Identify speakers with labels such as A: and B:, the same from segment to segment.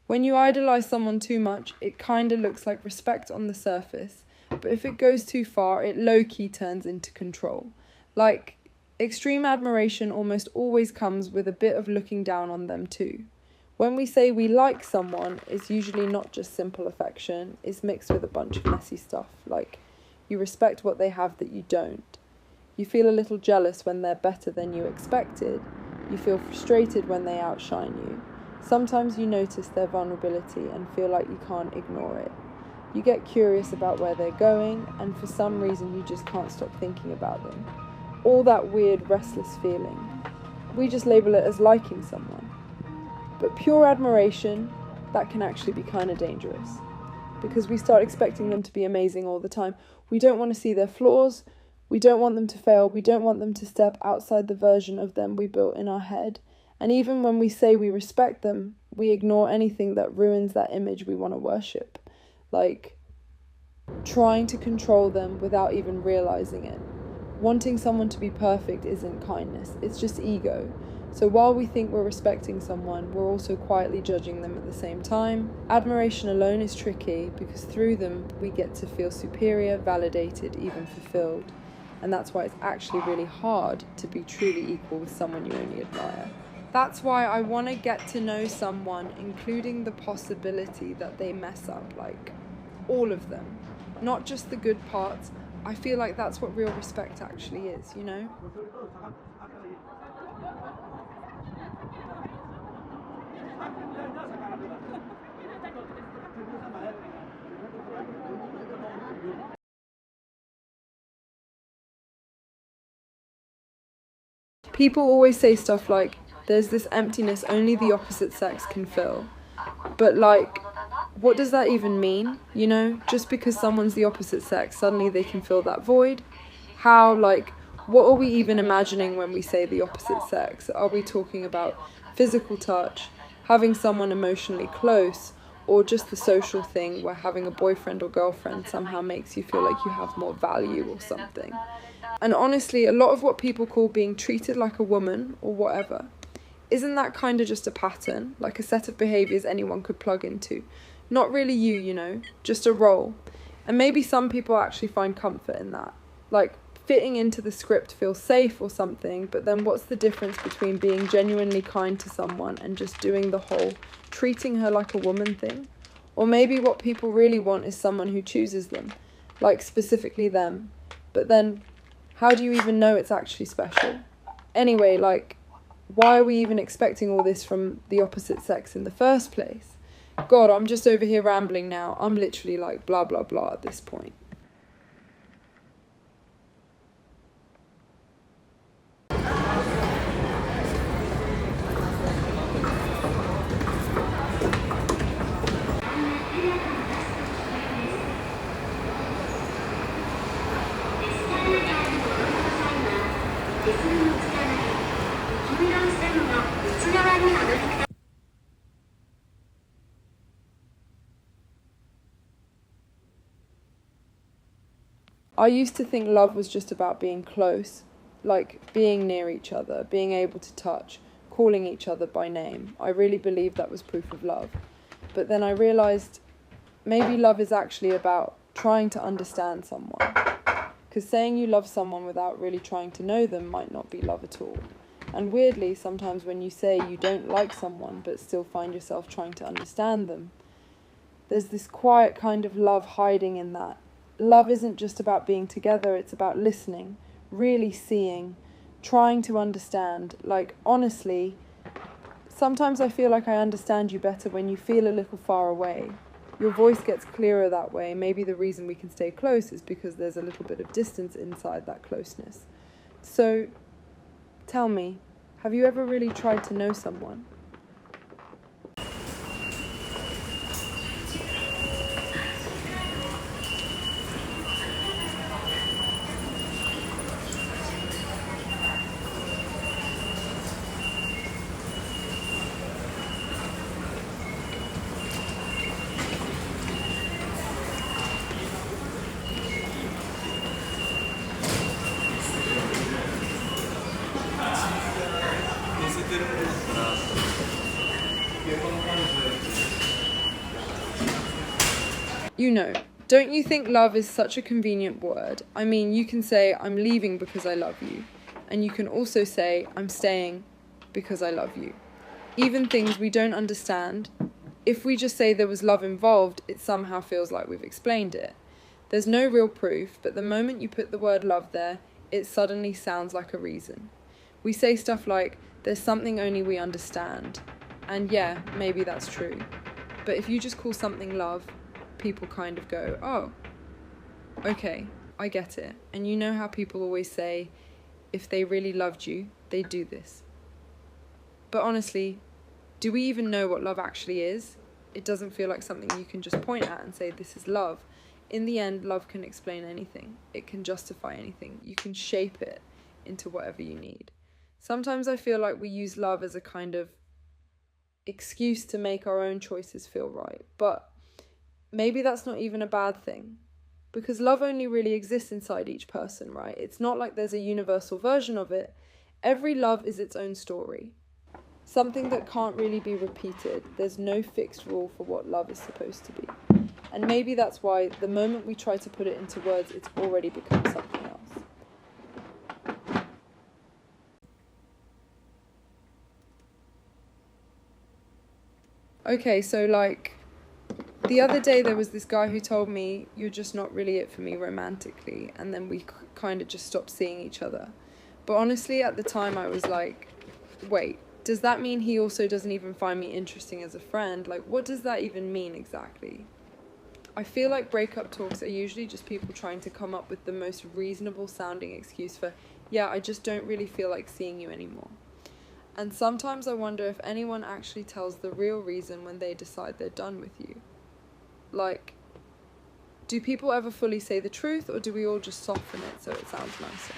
A: When you idolize someone too much, it kind of looks like respect on the surface, but if it goes too far, it low-key turns into control. Like, extreme admiration almost always comes with a bit of looking down on them too. When we say we like someone, it's usually not just simple affection, it's mixed with a bunch of messy stuff, like you respect what they have that you don't. You feel a little jealous when they're better than you expected. You feel frustrated when they outshine you. Sometimes you notice their vulnerability and feel like you can't ignore it. You get curious about where they're going, and for some reason you just can't stop thinking about them. All that weird, restless feeling. We just label it as liking someone. But pure admiration, that can actually be kind of dangerous. Because we start expecting them to be amazing all the time. We don't want to see their flaws. We don't want them to fail. We don't want them to step outside the version of them we built in our head. And even when we say we respect them, we ignore anything that ruins that image we want to worship. Like trying to control them without even realizing it. Wanting someone to be perfect isn't kindness, it's just ego. So while we think we're respecting someone, we're also quietly judging them at the same time. Admiration alone is tricky because through them we get to feel superior, validated, even fulfilled. And that's why it's actually really hard to be truly equal with someone you only admire. That's why I want to get to know someone, including the possibility that they mess up, like all of them, not just the good parts. I feel like that's what real respect actually is, you know? People always say stuff like, there's this emptiness only the opposite sex can fill. But like, what does that even mean? You know, just because someone's the opposite sex, suddenly they can fill that void? How, like, what are we even imagining when we say the opposite sex? Are we talking about physical touch, having someone emotionally close, or just the social thing where having a boyfriend or girlfriend somehow makes you feel like you have more value or something? And honestly, a lot of what people call being treated like a woman or whatever, isn't that kind of just a pattern, like a set of behaviours anyone could plug into? Not really you, you know, just a role. And maybe some people actually find comfort in that. Like, fitting into the script feels safe or something, but then what's the difference between being genuinely kind to someone and just doing the whole treating her like a woman thing? Or maybe what people really want is someone who chooses them, like specifically them. But then, how do you even know it's actually special? Anyway, like, why are we even expecting all this from the opposite sex in the first place? God, I'm just over here rambling now. I'm literally like blah, blah, blah at this point. I used to think love was just about being close, like being near each other, being able to touch, calling each other by name. I really believed that was proof of love. But then I realised maybe love is actually about trying to understand someone. Because saying you love someone without really trying to know them might not be love at all. And weirdly, sometimes when you say you don't like someone but still find yourself trying to understand them, there's this quiet kind of love hiding in that. Love isn't just about being together, it's about listening, really seeing, trying to understand. Like, honestly, sometimes I feel like I understand you better when you feel a little far away. Your voice gets clearer that way. Maybe the reason we can stay close is because there's a little bit of distance inside that closeness. So, tell me, have you ever really tried to know someone? You know, don't you think love is such a convenient word? I mean, you can say, I'm leaving because I love you. And you can also say, I'm staying because I love you. Even things we don't understand, if we just say there was love involved, it somehow feels like we've explained it. There's no real proof, but the moment you put the word love there, it suddenly sounds like a reason. We say stuff like, there's something only we understand. And yeah, maybe that's true. But if you just call something love, people kind of go, oh, okay, I get it. And you know how people always say, if they really loved you, they'd do this. But honestly, do we even know what love actually is? It doesn't feel like something you can just point at and say, this is love. In the end, love can explain anything. It can justify anything. You can shape it into whatever you need. Sometimes I feel like we use love as a kind of excuse to make our own choices feel right. But maybe that's not even a bad thing. Because love only really exists inside each person, right? It's not like there's a universal version of it. Every love is its own story. Something that can't really be repeated. There's no fixed rule for what love is supposed to be. And maybe that's why the moment we try to put it into words, it's already become something else. Okay, so like, the other day there was this guy who told me, you're just not really it for me romantically, and then we kind of just stopped seeing each other. But honestly, at the time I was like, wait, does that mean he also doesn't even find me interesting as a friend? Like, what does that even mean exactly? I feel like breakup talks are usually just people trying to come up with the most reasonable sounding excuse for, yeah, I just don't really feel like seeing you anymore. And sometimes I wonder if anyone actually tells the real reason when they decide they're done with you. Like, do people ever fully say the truth, or do we all just soften it so it sounds nicer?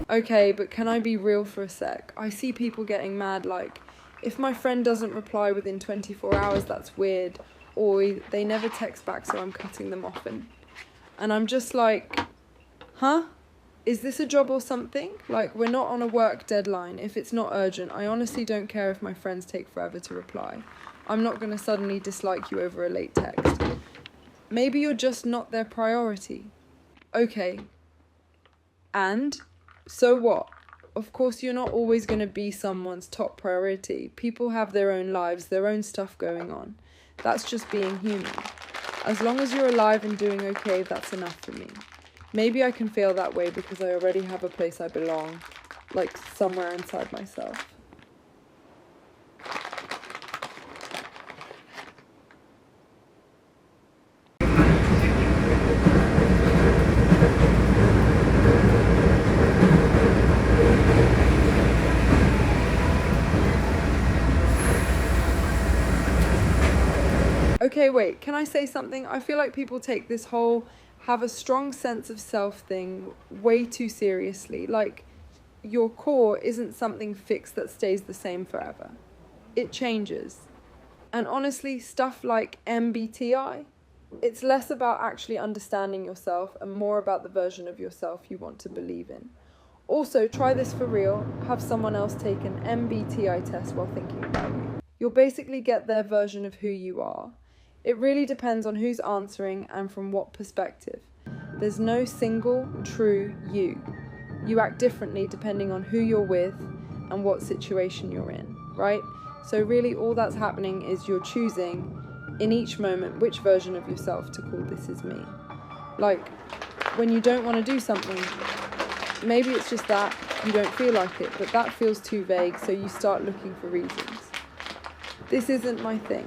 A: Okay, but can I be real for a sec? I see people getting mad like, if my friend doesn't reply within 24 hours, that's weird. Or they never text back, so I'm cutting them off. And I'm just like, huh? Is this a job or something? Like, we're not on a work deadline. If it's not urgent, I honestly don't care if my friends take forever to reply. I'm not going to suddenly dislike you over a late text. Maybe you're just not their priority. Okay. And? So what? Of course, you're not always going to be someone's top priority. People have their own lives, their own stuff going on. That's just being human. As long as you're alive and doing okay, that's enough for me. Maybe I can feel that way because I already have a place I belong, like somewhere inside myself. Okay, wait, can I say something? I feel like people take this whole have a strong sense of self thing way too seriously. Like, your core isn't something fixed that stays the same forever. It changes. And honestly, stuff like MBTI, it's less about actually understanding yourself and more about the version of yourself you want to believe in. Also, try this for real. Have someone else take an MBTI test while thinking about you. You'll basically get their version of who you are. It really depends on who's answering and from what perspective. There's no single, true you. You act differently depending on who you're with and what situation you're in, right? So really all that's happening is you're choosing in each moment which version of yourself to call this is me. Like, when you don't want to do something, maybe it's just that you don't feel like it, but that feels too vague, so you start looking for reasons. This isn't my thing.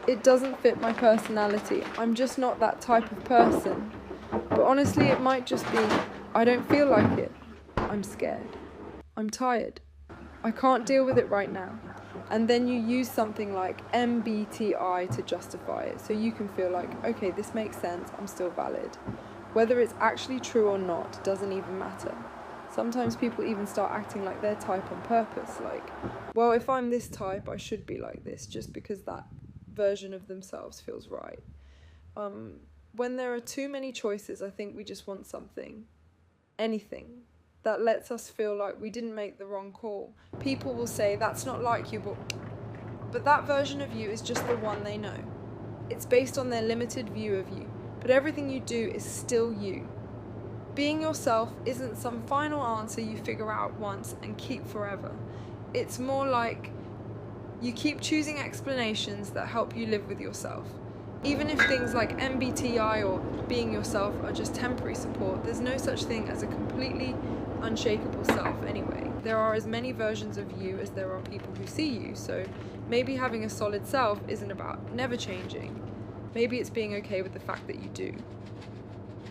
A: It doesn't fit my personality. I'm just not that type of person. But honestly, it might just be, I don't feel like it. I'm scared. I'm tired. I can't deal with it right now. And then you use something like MBTI to justify it, so you can feel like, okay, this makes sense, I'm still valid. Whether it's actually true or not doesn't even matter. Sometimes people even start acting like their type on purpose, like, well, if I'm this type, I should be like this, just because that version of themselves feels right. When there are too many choices, I think we just want something, anything, that lets us feel like we didn't make the wrong call. People will say, that's not like you, but that version of you is just the one they know. It's based on their limited view of you, but everything you do is still you. Being yourself isn't some final answer you figure out once and keep forever. It's more like you keep choosing explanations that help you live with yourself. Even if things like MBTI or being yourself are just temporary support, there's no such thing as a completely unshakable self anyway. There are as many versions of you as there are people who see you, so maybe having a solid self isn't about never changing. Maybe it's being okay with the fact that you do.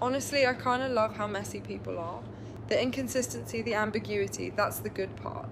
A: Honestly, I kind of love how messy people are. The inconsistency, the ambiguity, that's the good part.